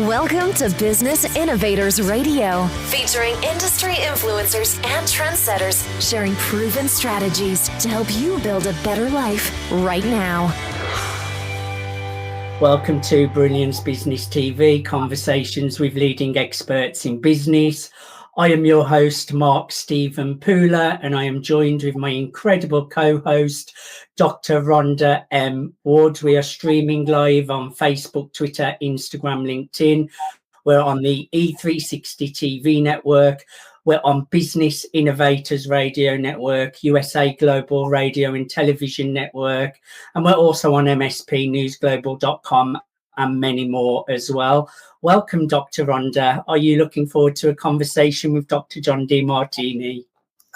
Welcome to Business Innovators Radio, featuring industry influencers and trendsetters sharing proven strategies to help you build a better life right now. Welcome to Brilliance Business TV, conversations with leading experts in business. I am your host, Mark Stephen Pooler, and I am joined with my incredible co-host, Dr. Rhonda M. Wood. We are streaming live on Facebook, Twitter, Instagram, LinkedIn. We're on the E360 TV network. We're on Business Innovators Radio Network, USA Global Radio and Television Network, and we're also on mspnewsglobal.com and many more as well. Welcome, Dr. Rhonda. Are you looking forward to a conversation with Dr. John Demartini?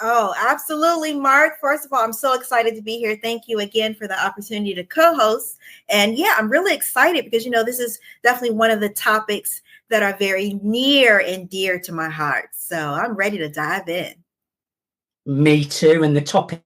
Oh, absolutely, Mark. First of all, I'm so excited to be here. Thank you again for the opportunity to co-host. And yeah, I'm really excited because, this is definitely one of the topics that are very near and dear to my heart. So I'm ready to dive in. Me too. And the topic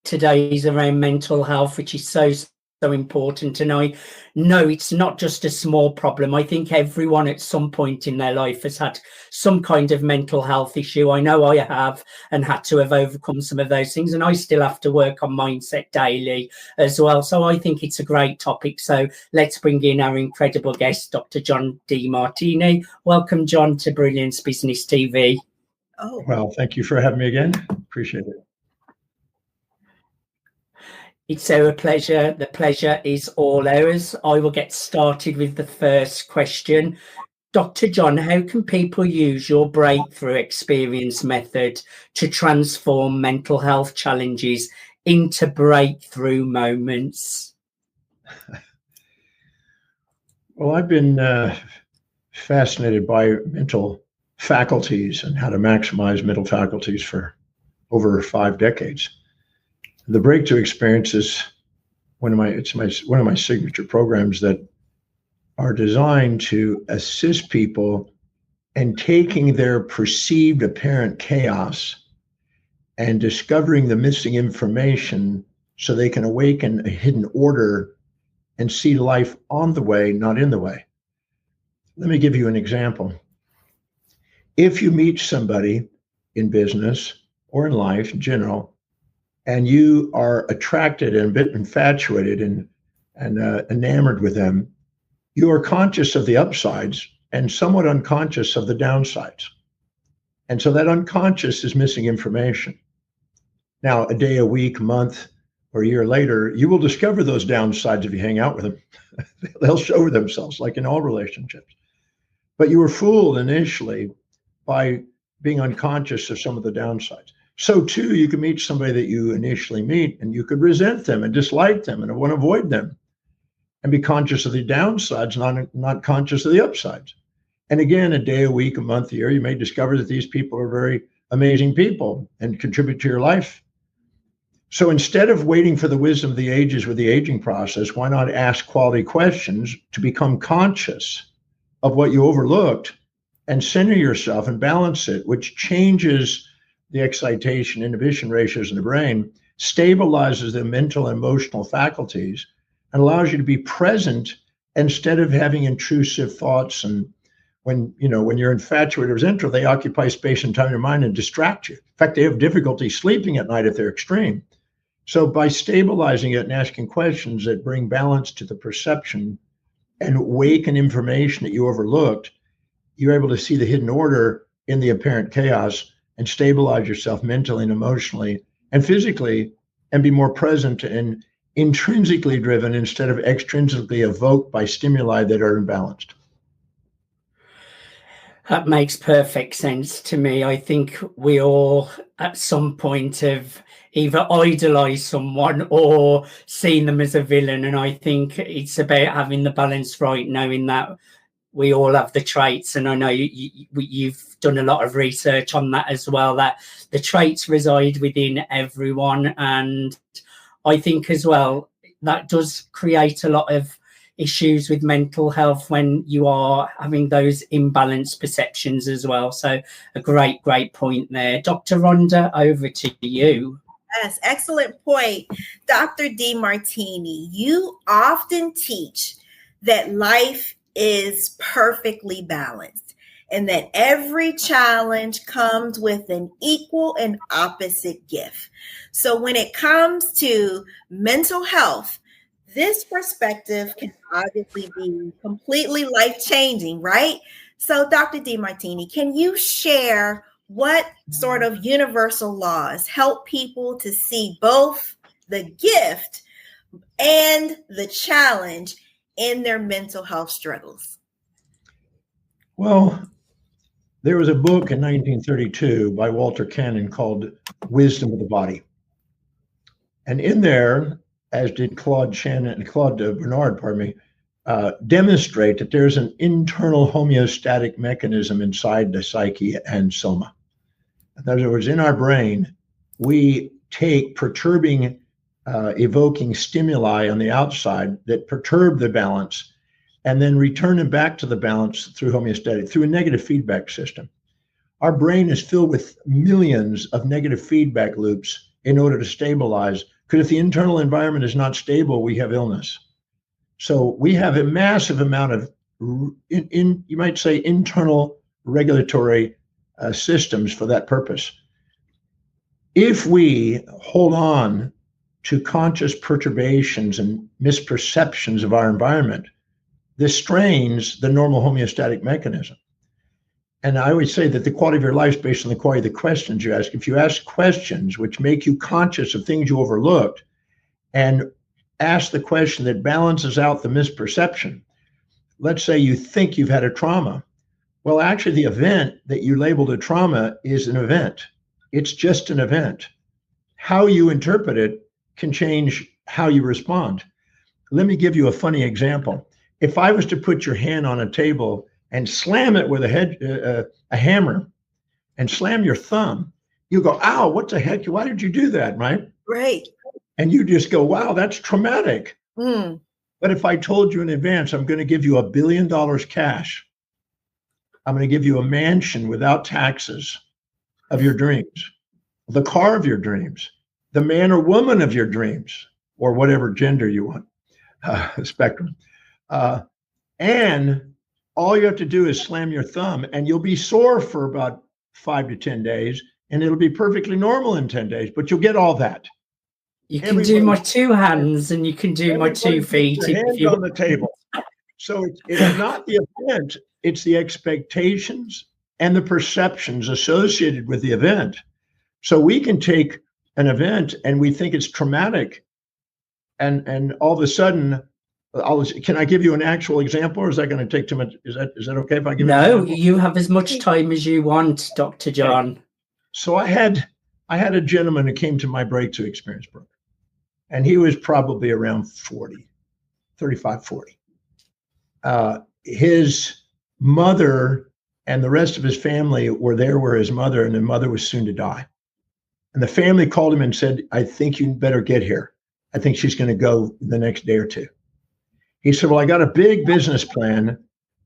today is around mental health, which is so important. And I know it's not just a small problem. I think everyone at some point in their life has had some kind of mental health issue. I know I have, and had to have overcome some of those things. And I still have to work on mindset daily as well. So I think it's a great topic. So let's bring in our incredible guest, Dr. John Demartini. Welcome, John, to Brilliance Business TV. Oh, well, thank you for having me again. Appreciate it. It's our pleasure. The pleasure is all ours. I will get started with the first question. Dr. John, how can people use your breakthrough experience method to transform mental health challenges into breakthrough moments? Well, I've been fascinated by mental faculties and how to maximize mental faculties for over 5 decades. The breakthrough experience is one of my signature programs that are designed to assist people in taking their perceived apparent chaos and discovering the missing information so they can awaken a hidden order and see life on the way, not in the way. Let me give you an example. If you meet somebody in business or in life in general, and you are attracted and a bit infatuated and enamored with them, you are conscious of the upsides and somewhat unconscious of the downsides. And so that unconscious is missing information. Now, a day, a week, a month, or a year later, you will discover those downsides if you hang out with them. They'll show themselves, like in all relationships. But you were fooled initially by being unconscious of some of the downsides. So too, you can meet somebody that you initially meet and you could resent them and dislike them and want to avoid them and be conscious of the downsides, not conscious of the upsides. And again, a day, a week, a month, a year, you may discover that these people are very amazing people and contribute to your life. So instead of waiting for the wisdom of the ages with the aging process, why not ask quality questions to become conscious of what you overlooked and center yourself and balance it, which changes the excitation inhibition ratios in the brain, stabilizes the mental and emotional faculties, and allows you to be present instead of having intrusive thoughts. And when you're infatuated or resentful, they occupy space and time in your mind and distract you. In fact, they have difficulty sleeping at night if they're extreme. So by stabilizing it and asking questions that bring balance to the perception and awaken information that you overlooked, you're able to see the hidden order in the apparent chaos and stabilize yourself mentally and emotionally and physically and be more present and intrinsically driven instead of extrinsically evoked by stimuli that are imbalanced. That makes perfect sense to me. I think we all at some point have either idolized someone or seen them as a villain. And I think it's about having the balance right, knowing that we all have the traits. And I know you've done a lot of research on that as well, that the traits reside within everyone. And I think as well, that does create a lot of issues with mental health when you are having those imbalanced perceptions as well. So a great point there. Dr. Rhonda, over to you. Yes, excellent point. Dr. Demartini, you often teach that life is perfectly balanced, and that every challenge comes with an equal and opposite gift. So when it comes to mental health, this perspective can obviously be completely life-changing, right? So Dr. Demartini, can you share what sort of universal laws help people to see both the gift and the challenge in their mental health struggles? Well, there was a book in 1932 by Walter Cannon called Wisdom of the Body. And in there, as did Claude Bernard, demonstrate that there's an internal homeostatic mechanism inside the psyche and soma. In other words, in our brain, we take perturbing, evoking stimuli on the outside that perturb the balance and then return it back to the balance through homeostatic, through a negative feedback system. Our brain is filled with millions of negative feedback loops in order to stabilize, because if the internal environment is not stable, we have illness. So we have a massive amount of, you might say, internal regulatory systems for that purpose. If we hold on to conscious perturbations and misperceptions of our environment, this strains the normal homeostatic mechanism. And I always say that the quality of your life is based on the quality of the questions you ask. If you ask questions which make you conscious of things you overlooked and ask the question that balances out the misperception, let's say you think you've had a trauma. Well, actually, the event that you labeled a trauma is an event. It's just an event. How you interpret it can change how you respond. Let me give you a funny example. If I was to put your hand on a table and slam it with a hammer and slam your thumb, you go, ow, what the heck? Why did you do that, right? Right. And you just go, wow, that's traumatic. Mm. But if I told you in advance, I'm going to give you $1 billion cash, I'm going to give you a mansion without taxes of your dreams, the car of your dreams, the man or woman of your dreams, or whatever gender you want, spectrum. And all you have to do is slam your thumb, and you'll be sore for about 5 to 10 days, and it'll be perfectly normal in 10 days, but you'll get all that. You can do my 2 hands and you can do my 2 feet. Your hands on the table. So it's not the event, it's the expectations and the perceptions associated with the event. So we can take an event and we think it's traumatic, and all of a sudden, can I give you an actual example, or is that going to take too much? Is that okay if I give you an example? You have as much time as you want, Dr. John. Okay. So I had a gentleman who came to my breakthrough experience program, and he was probably around 35, 40. His mother and the rest of his family were there where his mother, and the mother was soon to die. And the family called him and said, I think you better get here. I think she's going to go the next day or two. He said, well, I got a big business plan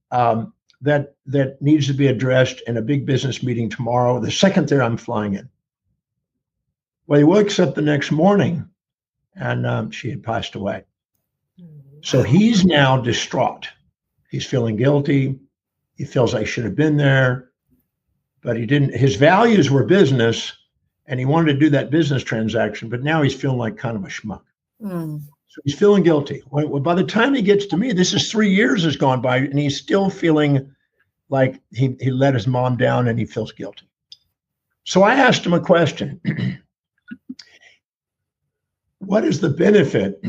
that needs to be addressed in a big business meeting tomorrow. The second there, I'm flying in. Well, he wakes up the next morning and she had passed away. So he's now distraught. He's feeling guilty. He feels I should have been there, but he didn't. His values were business, and he wanted to do that business transaction, but now he's feeling like kind of a schmuck. Mm. So he's feeling guilty. Well, by the time he gets to me, this is 3 years has gone by, and he's still feeling like he let his mom down and he feels guilty. So I asked him a question. What is the benefit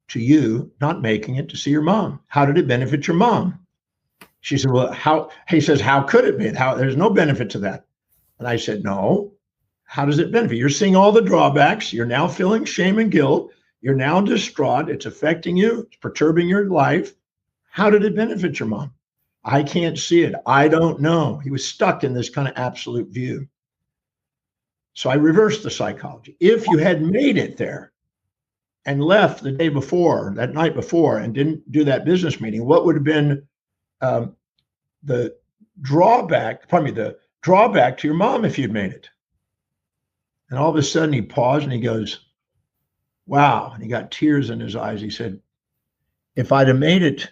to you not making it to see your mom? How did it benefit your mom? She said, well, how? He says, how could it be? There's no benefit to that. And I said, no. How does it benefit? You're seeing all the drawbacks. You're now feeling shame and guilt. You're now distraught. It's affecting you. It's perturbing your life. How did it benefit your mom? I can't see it. I don't know. He was stuck in this kind of absolute view. So I reversed the psychology. If you had made it there and left the day before, that night before, and didn't do that business meeting, what would have been the drawback to your mom if you'd made it? And all of a sudden he paused and he goes, wow. And he got tears in his eyes. He said, if I'd have made it,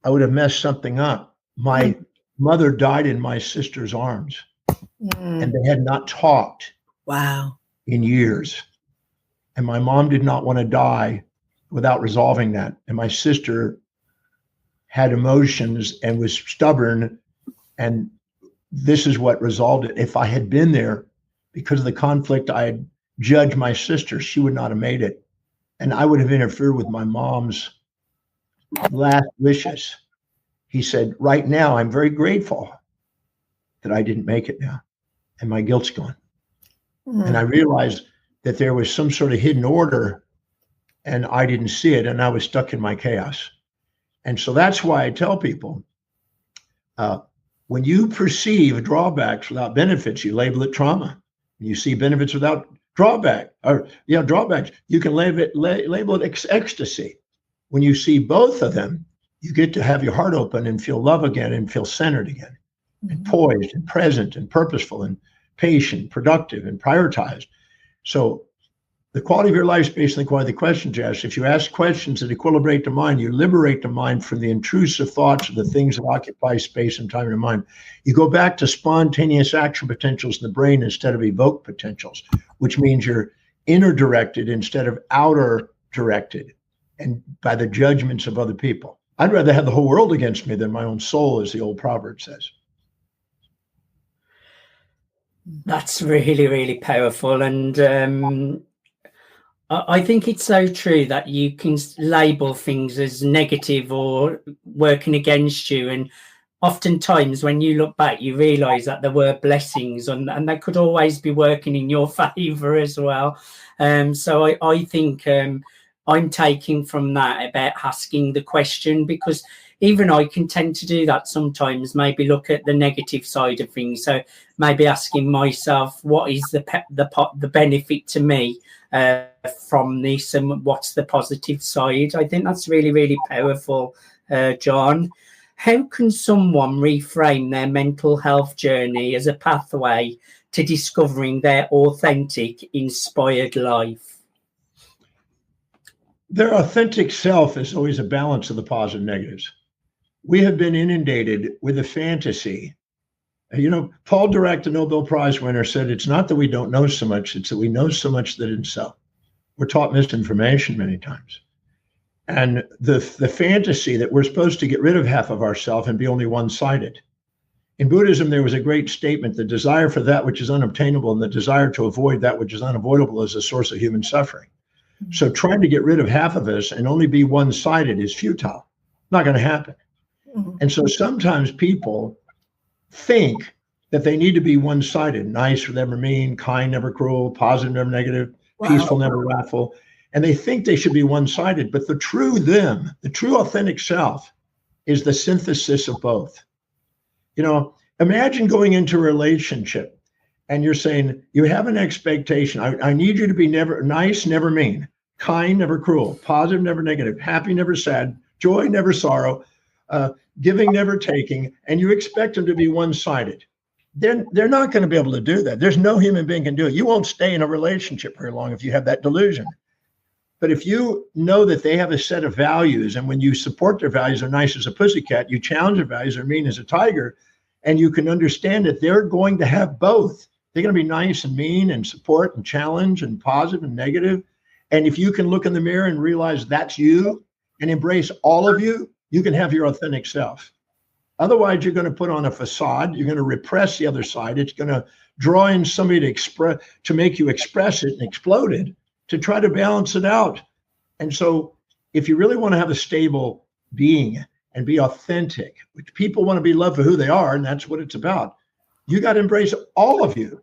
I would have messed something up. My mother died in my sister's arms, and they had not talked in years. And my mom did not want to die without resolving that. And my sister had emotions and was stubborn. And this is what resolved it. If I had been there because of the conflict, I had judged my sister, she would not have made it. And I would have interfered with my mom's last wishes. He said, right now, I'm very grateful that I didn't make it now. And my guilt's gone. And I realized that there was some sort of hidden order and I didn't see it. And I was stuck in my chaos. And so that's why I tell people, when you perceive drawbacks without benefits, you label it trauma. When you see benefits without drawbacks, you can label it ecstasy. When you see both of them, you get to have your heart open and feel love again and feel centered again, and poised and present and purposeful and patient, productive and prioritized. So the quality of your life is based on the quality of the questions you ask. If you ask questions that equilibrate the mind, you liberate the mind from the intrusive thoughts of the things that occupy space and time in the mind. You go back to spontaneous action potentials in the brain instead of evoked potentials, which means you're inner directed instead of outer directed and by the judgments of other people. I'd rather have the whole world against me than my own soul, as the old proverb says. That's really, really powerful. And I think it's so true that you can label things as negative or working against you. And oftentimes when you look back, you realize that there were blessings and they could always be working in your favor as well. So I think I'm taking from that about asking the question, because even I can tend to do that sometimes, maybe look at the negative side of things. So maybe asking myself, what is the benefit to me from this, and what's the positive side? I think that's really, really powerful, John. How can someone reframe their mental health journey as a pathway to discovering their authentic, inspired life? Their authentic self is always a balance of the positive and negatives. We have been inundated with a fantasy. Paul Dirac, the Nobel Prize winner, said, it's not that we don't know so much, it's that we know so much that it's so. We're taught misinformation many times. And the fantasy that we're supposed to get rid of half of ourselves and be only one-sided. In Buddhism, there was a great statement: the desire for that which is unobtainable and the desire to avoid that which is unavoidable is the source of human suffering. So trying to get rid of half of us and only be one-sided is futile. Not going to happen. And so sometimes people think that they need to be one-sided: nice, never mean; kind, never cruel; positive, never negative; peaceful, never wrathful. And they think they should be one-sided. But the true them, the true authentic self, is the synthesis of both. Imagine going into a relationship and you're saying, you have an expectation. I need you to be never nice, never mean; kind, never cruel; positive, never negative; happy, never sad; joy, never sorrow; giving, never taking. And you expect them to be one-sided. They're not going to be able to do that. There's no human being can do it. You won't stay in a relationship very long if you have that delusion. But if you know that they have a set of values, and when you support their values, they're nice as a pussycat, you challenge their values, they're mean as a tiger, and you can understand that they're going to have both. They're going to be nice and mean and support and challenge and positive and negative. And if you can look in the mirror and realize that's you and embrace all of you, you can have your authentic self. Otherwise, you're going to put on a facade. You're going to repress the other side. It's going to draw in somebody to make you express it and explode it, to try to balance it out. And so if you really want to have a stable being and be authentic, which people want to be loved for who they are, and that's what it's about, you got to embrace all of you.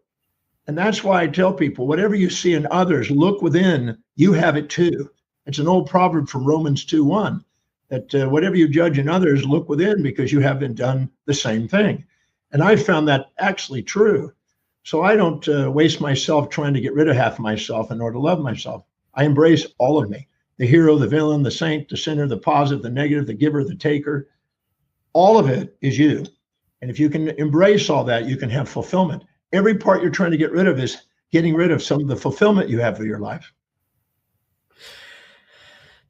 And that's why I tell people, whatever you see in others, look within, you have it too. It's an old proverb from Romans 2:1, that whatever you judge in others, look within, because you haven't done the same thing. And I found that actually true. So I don't waste myself trying to get rid of half of myself in order to love myself. I embrace all of me: the hero, the villain, the saint, the sinner, the positive, the negative, the giver, the taker. All of it is you. And if you can embrace all that, you can have fulfillment. Every part you're trying to get rid of is getting rid of some of the fulfillment you have for your life.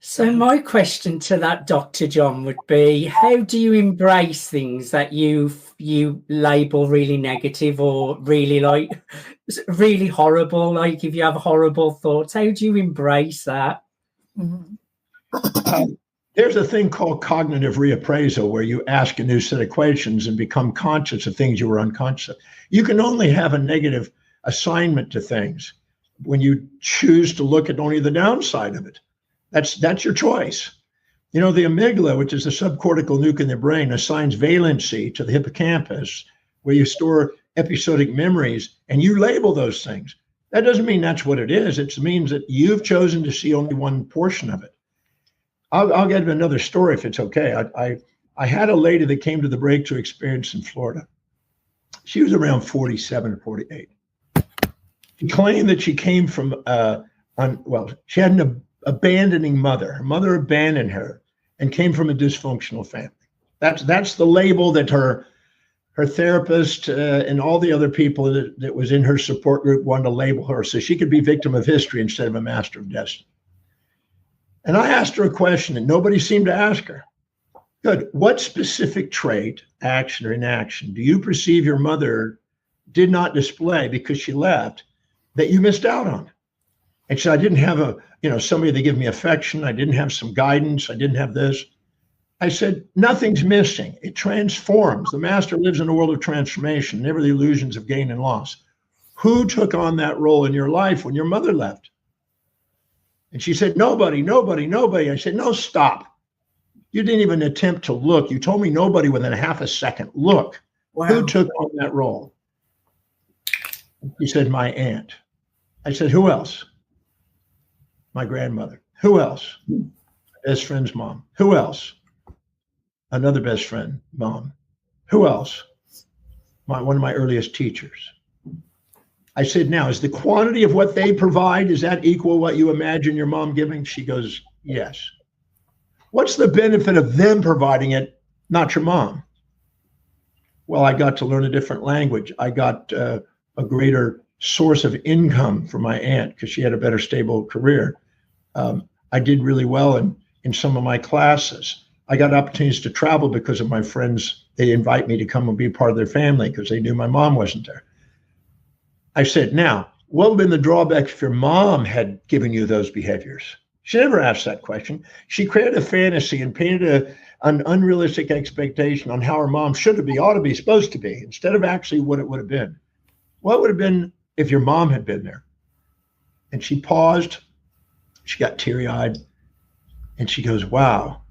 So my question to that, Dr. John, would be, how do you embrace things that you label really negative or really really horrible? Like if you have horrible thoughts, how do you embrace that? There's a thing called cognitive reappraisal where you ask a new set of questions and become conscious of things you were unconscious of. You can only have a negative assignment to things when you choose to look at only the downside of it. That's your choice. You know, the amygdala, which is the subcortical nuke in the brain, assigns valency to the hippocampus, where you store episodic memories, and you label those things. That doesn't mean that's what it is. It means that you've chosen to see only one portion of it. I'll get another story if it's okay. I had a lady that came to the breakthrough experience in Florida. She was around 47 or 48. She claimed that she came from, she had an abandoning mother. Her mother abandoned her and came from a dysfunctional family. That's the label that her therapist and all the other people that was in her support group wanted to label her so she could be victim of history instead of a master of destiny. And I asked her a question that nobody seemed to ask her. Good. What specific trait, action or inaction, do you perceive your mother did not display because she left that you missed out on? And she said, I didn't have somebody to give me affection. I didn't have some guidance. I didn't have this. I said, nothing's missing. It transforms. The master lives in a world of transformation, never the illusions of gain and loss. Who took on that role in your life when your mother left? And she said, nobody. I said, no, stop. You didn't even attempt to look. You told me nobody within half a second. Look, wow. Who took on that role? She said, my aunt. I said, who else? My grandmother. Who else? My best friend's mom. Who else? Another best friend, mom. Who else? One of my earliest teachers. I said, now, is the quantity of what they provide, is that equal what you imagine your mom giving? She goes, yes. What's the benefit of them providing it, not your mom? Well, I got to learn a different language. I got a greater source of income for my aunt because she had a better stable career. I did really well in some of my classes. I got opportunities to travel because of my friends. They invite me to come and be part of their family because they knew my mom wasn't there. I said, now, what would have been the drawback if your mom had given you those behaviors? She never asked that question. She created a fantasy and painted an unrealistic expectation on how her mom should be, ought to be, supposed to be, instead of actually what it would have been. What would have been if your mom had been there? And she paused. She got teary-eyed. And she goes, wow,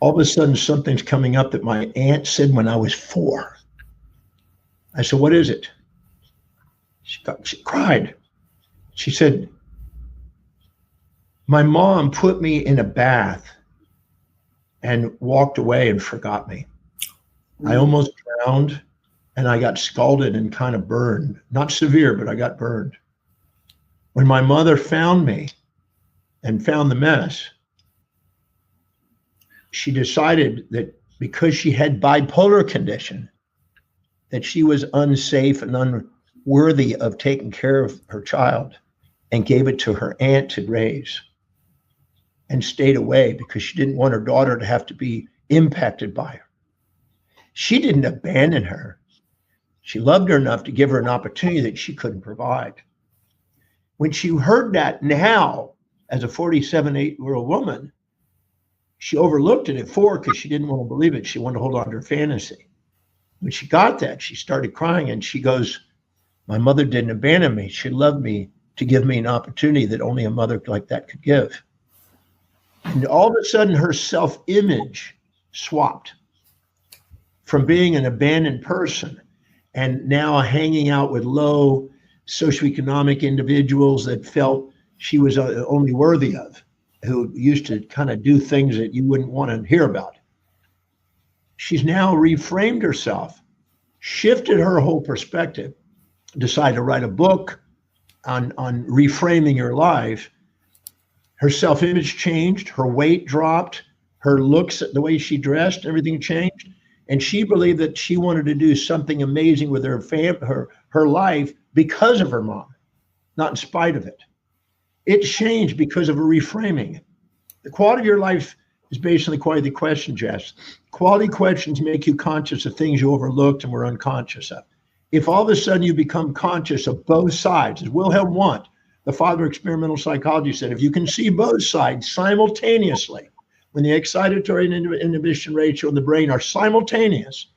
all of a sudden something's coming up that my aunt said when I was 4. I said, what is it? She cried. She said, my mom put me in a bath and walked away and forgot me. I almost drowned and I got scalded and kind of burned. Not severe, but I got burned. When my mother found me and found the mess, she decided that because she had bipolar condition, that she was unsafe and unworthy of taking care of her child, and gave it to her aunt to raise, and stayed away because she didn't want her daughter to have to be impacted by her. She didn't abandon her. She loved her enough to give her an opportunity that she couldn't provide. When she heard that now, as a 47-8-year-old woman, she overlooked it at 4 because she didn't want to believe it. She wanted to hold on to her fantasy. When she got that, she started crying and she goes, my mother didn't abandon me. She loved me to give me an opportunity that only a mother like that could give. And all of a sudden, her self-image swapped from being an abandoned person and now hanging out with low socioeconomic individuals that felt she was only worthy of, who used to kind of do things that you wouldn't want to hear about. She's now reframed herself, shifted her whole perspective, decided to write a book on reframing her life. Her self-image changed, her weight dropped, her looks, the way she dressed, everything changed. And she believed that she wanted to do something amazing with her life because of her mom, not in spite of it. It changed because of a reframing. The quality of your life is based on the quality of the question, Jess. Quality questions make you conscious of things you overlooked and were unconscious of. If all of a sudden you become conscious of both sides, as Wilhelm Wundt, the father of experimental psychology, said, if you can see both sides simultaneously, when the excitatory and inhibition ratio in the brain are simultaneous,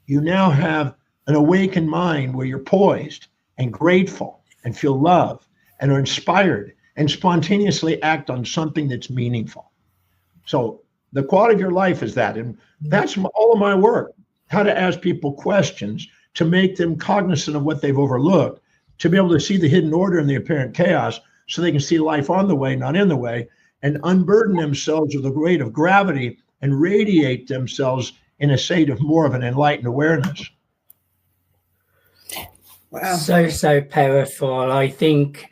you now have an awakened mind where you're poised and grateful and feel love and are inspired and spontaneously act on something that's meaningful. So the quality of your life is that. And that's all of my work, how to ask people questions to make them cognizant of what they've overlooked, to be able to see the hidden order in the apparent chaos so they can see life on the way, not in the way, and unburden themselves of the weight of gravity and radiate themselves in a state of more of an enlightened awareness. Wow. So powerful. I think,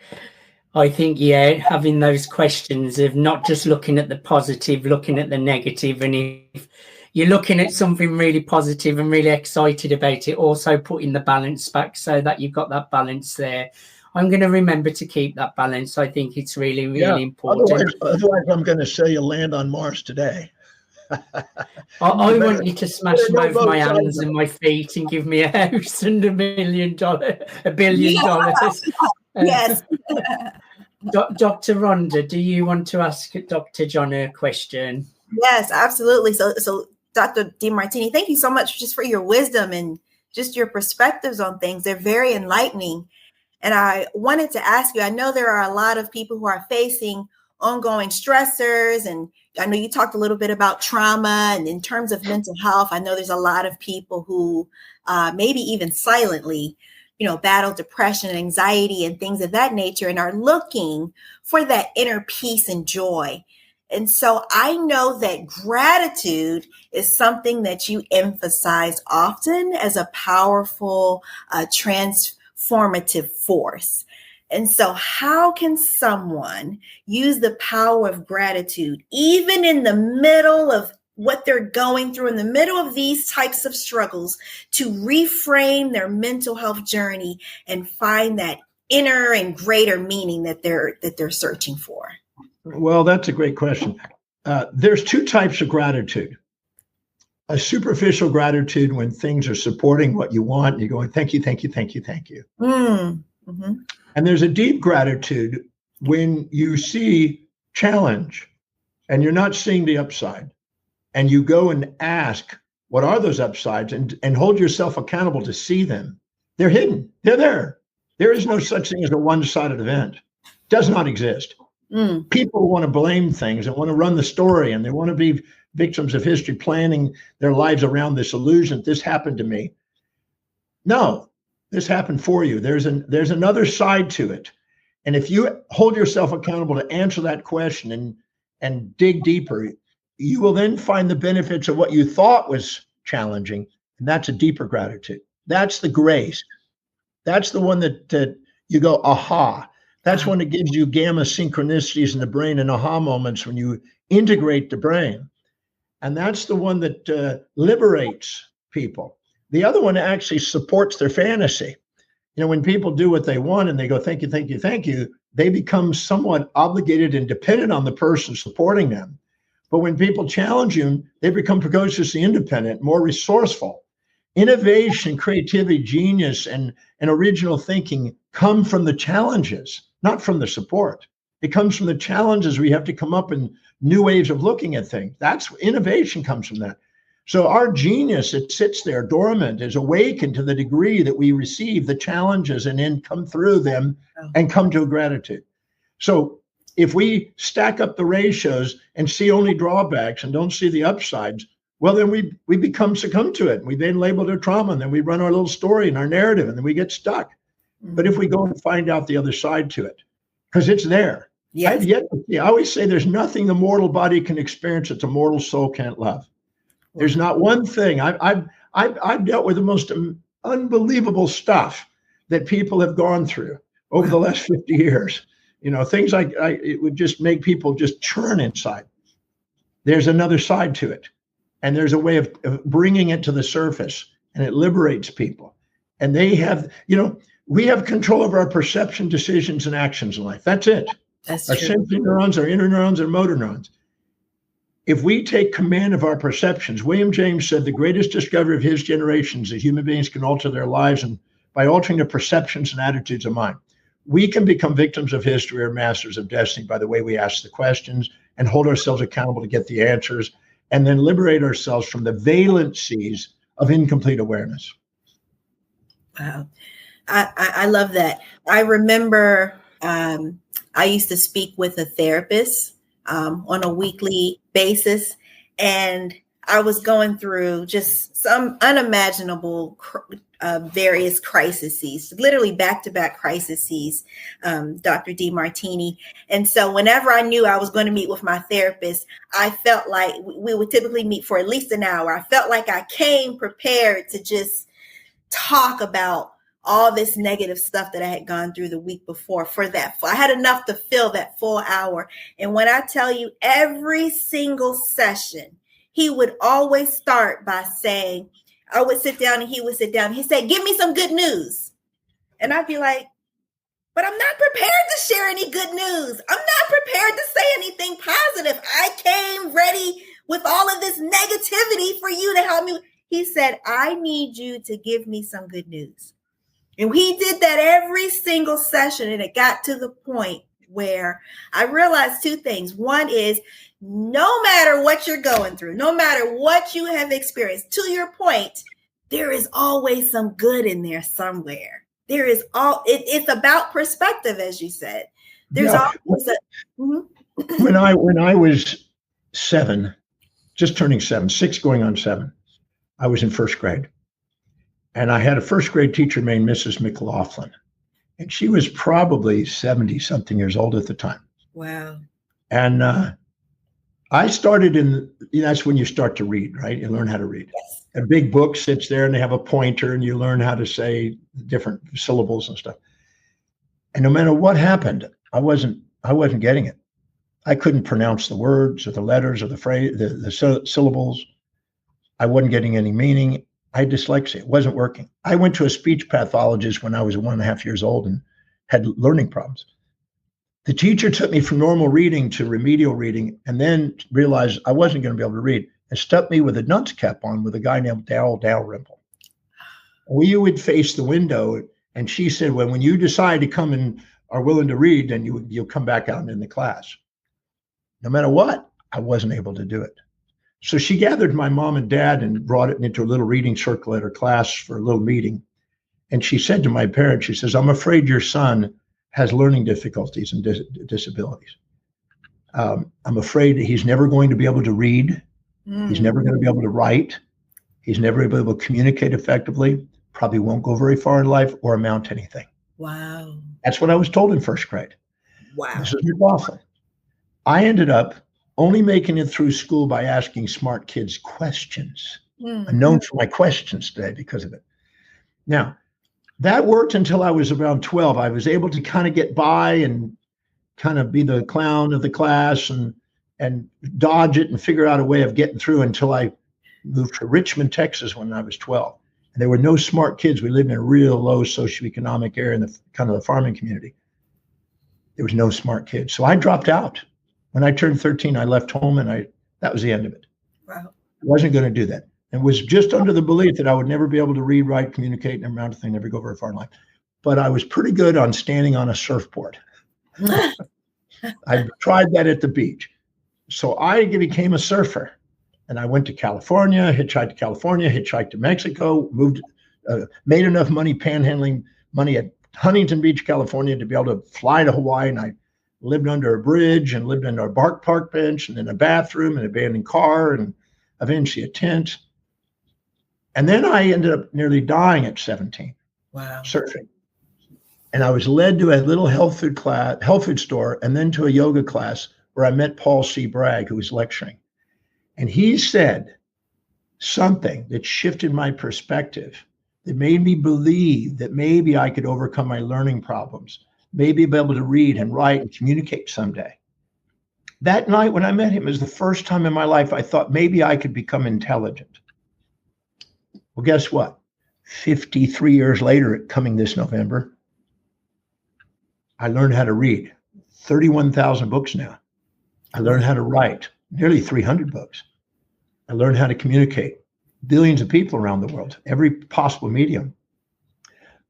yeah, having those questions of not just looking at the positive, looking at the negative, and if you're looking at something really positive and really excited about it, also putting the balance back so that you've got that balance there. I'm going to remember to keep that balance. I think it's really, really important. Otherwise, I'm going to say you land on Mars today. I want you to smash both my hands and my feet and give me a house and $1 billion. Yes. Dr. Rhonda, do you want to ask Dr. John a question? Yes, absolutely. So Dr. Demartini, thank you so much just for your wisdom and just your perspectives on things. They're very enlightening. And I wanted to ask you, I know there are a lot of people who are facing ongoing stressors, and I know you talked a little bit about trauma, and in terms of mental health, I know there's a lot of people who maybe even silently, battle depression and anxiety and things of that nature and are looking for that inner peace and joy. And so I know that gratitude is something that you emphasize often as a powerful transformative force. And so how can someone use the power of gratitude, even in the middle of what they're going through, in the middle of these types of struggles, to reframe their mental health journey and find that inner and greater meaning that they're searching for? Well, that's a great question. There's two types of gratitude. A superficial gratitude when things are supporting what you want, and you're going, thank you, thank you, thank you, thank you. Mm-hmm. And there's a deep gratitude when you see challenge and you're not seeing the upside, and you go and ask, what are those upsides, and hold yourself accountable to see them. They're hidden. They're there. There is no such thing as a one-sided event. It does not exist. People want to blame things and want to run the story, and they want to be victims of history, planning their lives around this illusion. This happened to me. No, this happened for you. There's another side to it. And if you hold yourself accountable to answer that question and dig deeper, you will then find the benefits of what you thought was challenging. And that's a deeper gratitude. That's the grace. That's the one that you go, aha. That's when it gives you gamma synchronicities in the brain and aha moments when you integrate the brain. And that's the one that liberates people. The other one actually supports their fantasy. When people do what they want and they go, thank you, thank you, thank you, they become somewhat obligated and dependent on the person supporting them. But when people challenge you, they become precociously independent, more resourceful. Innovation, creativity, genius, and original thinking come from the challenges, not from the support. It comes from the challenges. We have to come up in new ways of looking at things. That's innovation comes from that. So our genius, it sits there dormant, is awakened to the degree that we receive the challenges and then come through them and come to a gratitude. So if we stack up the ratios and see only drawbacks and don't see the upsides, well, then we succumb to it. We then label it a trauma, and then we run our little story and our narrative, and then we get stuck. But if we go and find out the other side to it, because it's there. Yes. I always say there's nothing the mortal body can experience that the mortal soul can't love. There's not one thing. I've dealt with the most unbelievable stuff that people have gone through over the last 50 years. Things like it would just make people just churn inside. There's another side to it. And there's a way of bringing it to the surface, and it liberates people. And they have, we have control over our perception, decisions, and actions in life. That's it. That's our true. sensory neurons, our inner neurons, and motor neurons. if we take command of our perceptions, William James said the greatest discovery of his generation is that human beings can alter their lives and by altering their perceptions and attitudes of mind. We can become victims of history or masters of destiny by the way we ask the questions and hold ourselves accountable to get the answers, and then liberate ourselves from the valencies of incomplete awareness. Wow. I love that. I remember I used to speak with a therapist on a weekly basis, and I was going through just some unimaginable various crises, literally back-to-back crises, Dr. Demartini. And so whenever I knew I was going to meet with my therapist, I felt like we would typically meet for at least an hour. I felt like I came prepared to just talk about all this negative stuff that I had gone through the week before for that. I had enough to fill that full hour. And when I tell you, every single session, he would always start by saying, I would sit down and he would sit down. He'd say, give me some good news. And I'd be like, but I'm not prepared to share any good news. I'm not prepared to say anything positive. I came ready with all of this negativity for you to help me. He said, I need you to give me some good news. And he did that every single session. And it got to the point where I realized two things. One is, no matter what you're going through, no matter what you have experienced, to your point, there is always some good in there somewhere. There is it's about perspective, as you said. There's always when I was 7, just turning 7, 6 going on 7, I was in first grade. And I had a first grade teacher named Mrs. McLaughlin. And she was probably 70 something years old at the time. Wow. And I started that's when you start to read, right? You learn how to read. Yes. A big book sits there and they have a pointer and you learn how to say different syllables and stuff. And no matter what happened, I wasn't getting it. I couldn't pronounce the words or the letters or the phrase, the syllables. I wasn't getting any meaning. I had dyslexia. It wasn't working. I went to a speech pathologist when I was 1.5 years old and had learning problems. The teacher took me from normal reading to remedial reading and then realized I wasn't going to be able to read and stuck me with a dunce cap on with a guy named Darryl Dalrymple. We would face the window, and she said, when you decide to come and are willing to read, then you'll come back out in the class. No matter what, I wasn't able to do it. So she gathered my mom and dad and brought it into a little reading circle at her class for a little meeting. And she said to my parents, she says, I'm afraid your son has learning difficulties and disabilities. I'm afraid he's never going to be able to read. He's never going to be able to write. He's never going to be able to communicate effectively, probably won't go very far in life or amount to anything. Wow. That's what I was told in first grade. Wow. This is awful. I ended up only making it through school by asking smart kids questions. I'm known for my questions today because of it. Now, that worked until I was around 12. I was able to kind of get by and kind of be the clown of the class and dodge it and figure out a way of getting through until I moved to Richmond, Texas when I was 12. And there were no smart kids. We lived in a real low socioeconomic area in the kind of the farming community. There was no smart kids. So I dropped out. When I turned 13, I left home and that was the end of it. Wow. I wasn't going to do that. And was just under the belief that I would never be able to read, write, communicate, and amount of thing, never go very far in life. But I was pretty good on standing on a surfboard. I tried that at the beach. So I became a surfer. And I went to California, hitchhiked to Mexico, made enough money panhandling money at Huntington Beach, California to be able to fly to Hawaii. And I lived under a bridge and lived under a bark park bench and in a bathroom, an abandoned car, and eventually a tent. And then I ended up nearly dying at 17. Wow. Surfing. And I was led to a little health food store, and then to a yoga class where I met Paul C. Bragg, who was lecturing. And he said something that shifted my perspective, that made me believe that maybe I could overcome my learning problems, maybe be able to read and write and communicate someday. That night when I met him was the first time in my life I thought maybe I could become intelligent. Well, guess what? 53 years later, coming this November, I learned how to read. 31,000 books now. I learned how to write. nearly 300 books. I learned how to communicate. Billions of people around the world, every possible medium.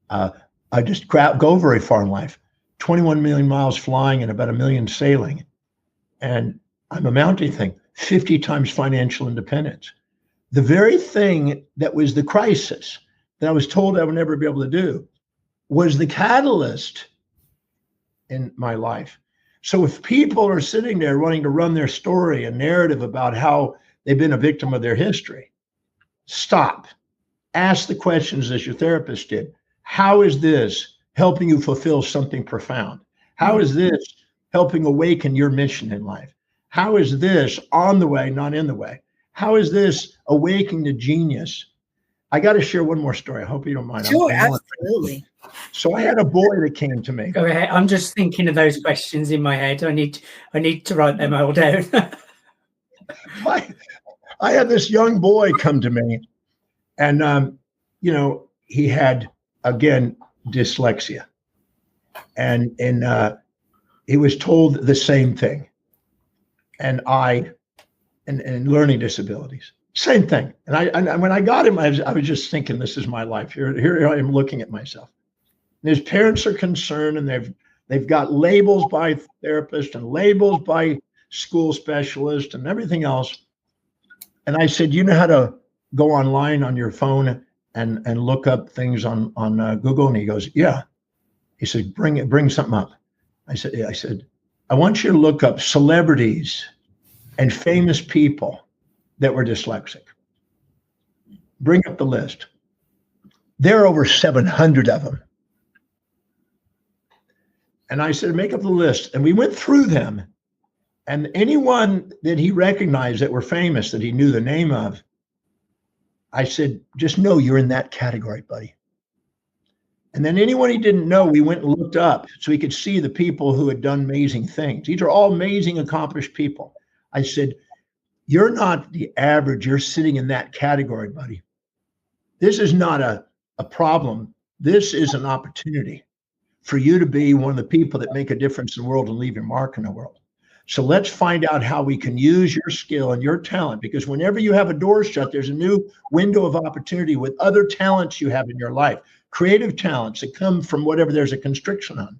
I just go very far in life. 21 million miles flying and about 1 million sailing. And I'm a mounting thing, 50 times financial independence. The very thing that was the crisis that I was told I would never be able to do was the catalyst in my life. So if people are sitting there wanting to run their story and narrative about how they've been a victim of their history, stop. Ask the questions as your therapist did. How is this helping you fulfill something profound? How is this helping awaken your mission in life? How is this on the way, not in the way? How is this awakening to genius? I got to share one more story. I hope you don't mind. Sure, absolutely. So I had a boy that came to me. Go ahead. I'm just thinking of those questions in my head. I need to write them all down. I had this young boy come to me, and he had, again, dyslexia, and he was told the same thing, and learning disabilities, same thing. And when I got him, I was just thinking, this is my life. Here I am looking at myself. And his parents are concerned, and they've got labels by therapists and labels by school specialists and everything else. And I said, you know how to go online on your phone and look up things on Google? And he goes, yeah. He said, bring something up. I said, I want you to look up celebrities and famous people that were dyslexic. Bring up the list. There are over 700 of them. And I said, make up the list. And we went through them. And anyone that he recognized that were famous, that he knew the name of, I said, just know you're in that category, buddy. And then anyone he didn't know, we went and looked up so he could see the people who had done amazing things. These are all amazing, accomplished people. I said, you're not the average. You're sitting in that category, buddy. This is not a problem. This is an opportunity for you to be one of the people that make a difference in the world and leave your mark in the world. So let's find out how we can use your skill and your talent, because whenever you have a door shut, there's a new window of opportunity with other talents you have in your life, creative talents that come from whatever there's a constriction on.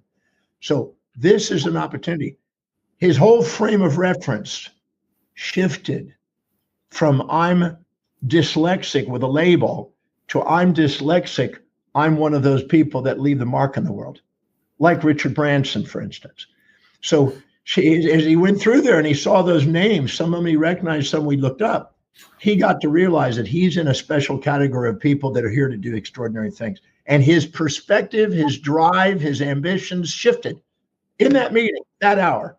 So this is an opportunity. His whole frame of reference shifted from I'm dyslexic with a label to I'm dyslexic. I'm one of those people that leave the mark in the world, like Richard Branson, for instance. So as he went through there and he saw those names, some of them he recognized, some we looked up, he got to realize that he's in a special category of people that are here to do extraordinary things. And his perspective, his drive, his ambitions shifted in that meeting, that hour.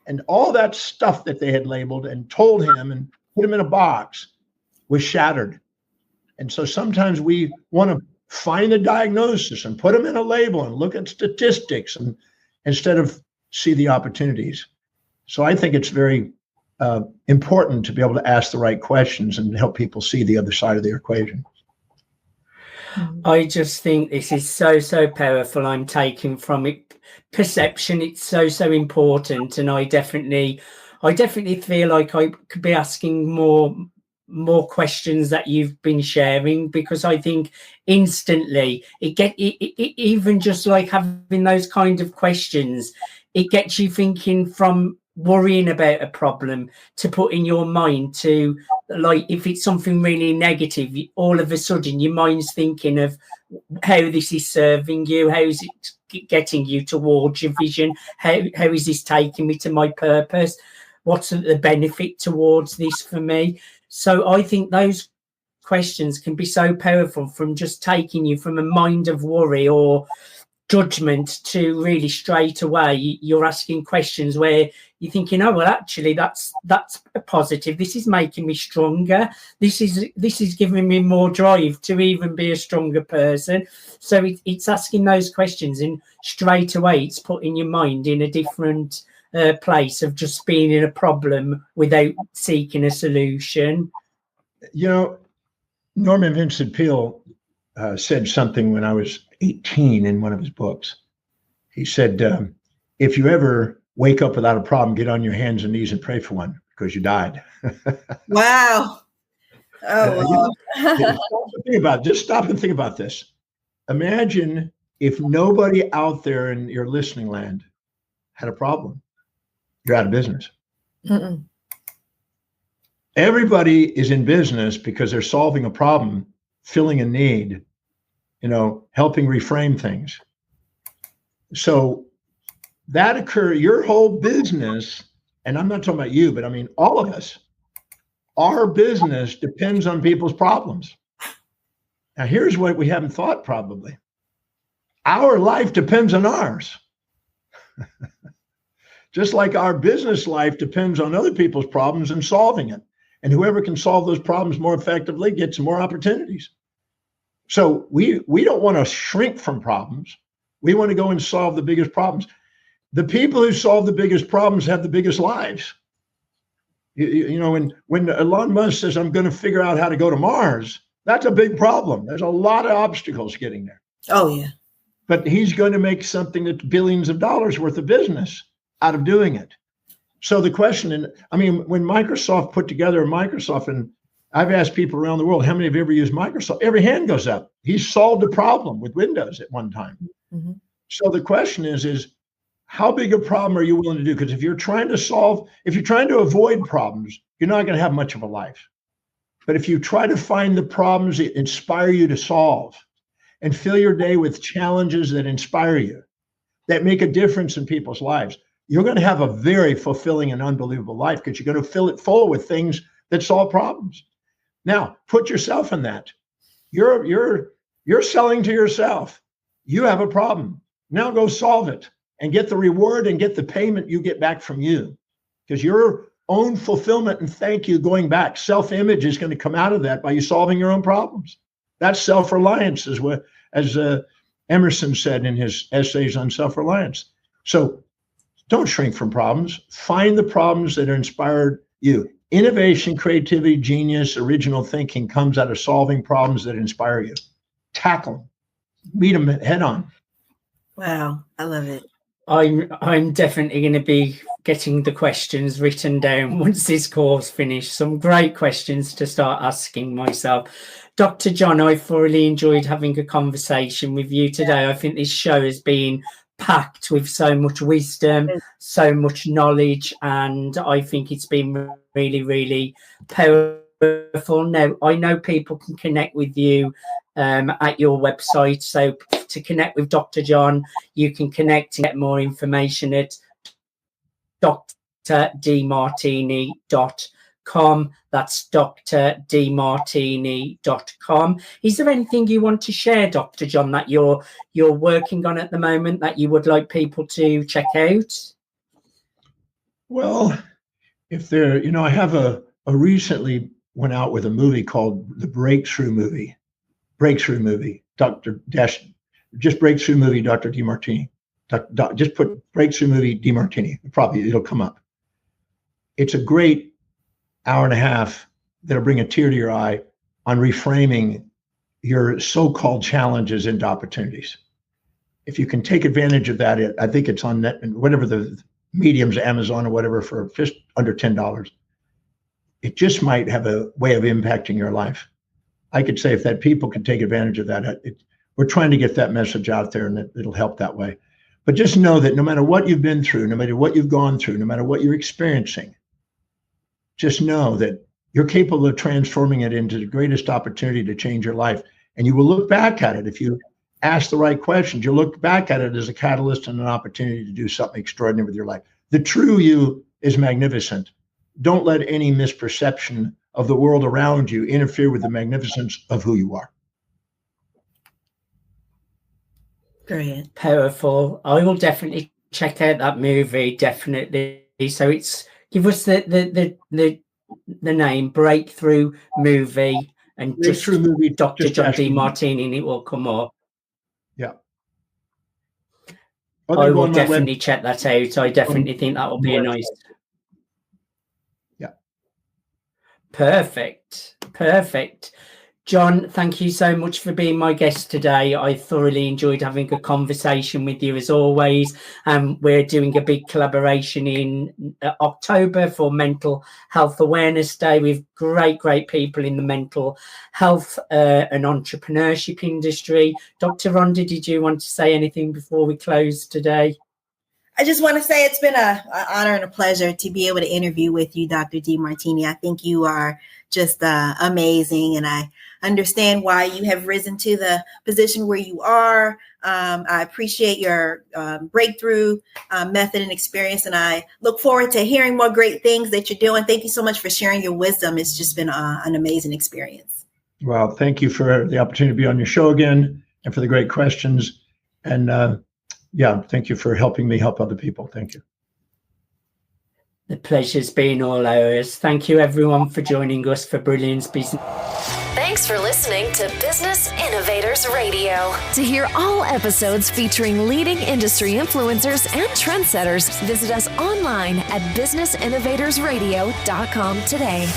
And all that stuff that they had labeled and told him and put him in a box was shattered. And so sometimes we want to find the diagnosis and put them in a label and look at statistics and instead of see the opportunities. So I think it's very important to be able to ask the right questions and help people see the other side of the equation. I just think this is so powerful. I'm taking from it perception. It's so important, and I definitely feel like I could be asking more questions that you've been sharing, because I think instantly even just like having those kind of questions, it gets you thinking from worrying about a problem to put in your mind to, like, if it's something really negative, all of a sudden your mind's thinking of how this is serving you, how is it getting you towards your vision, how is this taking me to my purpose, what's the benefit towards this for me. So I think those questions can be so powerful, from just taking you from a mind of worry or judgment to really straight away you're asking questions where you're thinking, oh well, actually that's a positive, this is making me stronger, this is giving me more drive to even be a stronger person. So it's asking those questions, and straight away it's putting your mind in a different place of just being in a problem without seeking a solution. You know, Norman Vincent Peale said something when I was 18 in one of his books. He said, if you ever wake up without a problem, get on your hands and knees and pray for one, because you died. Wow. Oh, wow. Just stop and think about this. Imagine if nobody out there in your listening land had a problem. You're out of business. Mm-mm. Everybody is in business because they're solving a problem, filling a need, helping reframe things. So that your whole business, and I'm not talking about you, but I mean, all of us, our business depends on people's problems. Now, here's what we haven't thought probably. Our life depends on ours. Just like our business life depends on other people's problems and solving it. And whoever can solve those problems more effectively gets more opportunities. So we don't want to shrink from problems. We want to go and solve the biggest problems. The people who solve the biggest problems have the biggest lives. When Elon Musk says, I'm going to figure out how to go to Mars, that's a big problem. There's a lot of obstacles getting there. Oh, yeah. But he's going to make something that's billions of dollars worth of business out of doing it. So the question, when Microsoft put together Microsoft, and I've asked people around the world, how many have ever used Microsoft? Every hand goes up. He's solved a problem with Windows at one time. Mm-hmm. So the question is how big a problem are you willing to do? Because if you're trying to avoid problems, you're not going to have much of a life. But if you try to find the problems that inspire you to solve and fill your day with challenges that inspire you, that make a difference in people's lives, you're going to have a very fulfilling and unbelievable life because you're going to fill it full with things that solve problems. Now, put yourself in that. You're selling to yourself. You have a problem. Now go solve it and get the reward and get the payment you get back from you, because your own fulfillment and thank you going back. Self-image is going to come out of that by you solving your own problems. That's self-reliance, as Emerson said in his essays on self-reliance. So don't shrink from problems. Find the problems that inspired you. Innovation, creativity, genius, original thinking comes out of solving problems that inspire you. Tackle them. Meet them head on. Wow, I love it. I'm definitely going to be getting the questions written down once this course finished. Some great questions to start asking myself. Dr. John, I thoroughly enjoyed having a conversation with you today. I think this show has been packed with so much wisdom, so much knowledge, and I think it's been really, really powerful. Now, I know people can connect with you at your website. So to connect with Dr. John, you can connect and get more information at drdemartini.com. That's drdemartini.com. Is there anything you want to share, Dr. John, that you're working on at the moment that you would like people to check out? Well, if they're, I have a recently went out with a movie called the Breakthrough Movie, just Breakthrough Movie, Dr. Demartini. Just put Breakthrough Movie Demartini. It'll come up. It's a great hour and a half that'll bring a tear to your eye on reframing your so-called challenges into opportunities. If you can take advantage of that, I think it's on net, whatever the mediums, Amazon or whatever, for just under $10. It just might have a way of impacting your life. I could say if that people can take advantage of that, we're trying to get that message out there, and it'll help that way. But just know that no matter what you've been through, no matter what you've gone through, no matter what you're experiencing, just know that you're capable of transforming it into the greatest opportunity to change your life. And you will look back at it. If you ask the right questions, you'll look back at it as a catalyst and an opportunity to do something extraordinary with your life. The true you is magnificent. Don't let any misperception of the world around you interfere with the magnificence of who you are. Great. Powerful. I will definitely check out that movie, definitely. So give us the name, Breakthrough Movie, and Breakthrough just Movie, Dr. just John asking. Demartini, and it will come up. Yeah. I will definitely check that out. I definitely think that will be a nice. Yeah. Perfect. John, thank you so much for being my guest today. I thoroughly enjoyed having a conversation with you as always. We're doing a big collaboration in October for Mental Health Awareness Day with great people in the mental health and entrepreneurship industry. Dr. Rhonda, did you want to say anything before we close today? I just want to say it's been an honor and a pleasure to be able to interview with you, Dr. Demartini. I think you are just amazing, and I understand why you have risen to the position where you are. I appreciate your breakthrough method and experience, and I look forward to hearing more great things that you're doing. Thank you so much for sharing your wisdom. It's just been an amazing experience. Well, thank you for the opportunity to be on your show again and for the great questions. And thank you for helping me help other people. Thank you. The pleasure's been all ours. Thank you, everyone, for joining us for Brilliance Business. Thanks for listening to Business Innovators Radio. To hear all episodes featuring leading industry influencers and trendsetters, visit us online at businessinnovatorsradio.com today.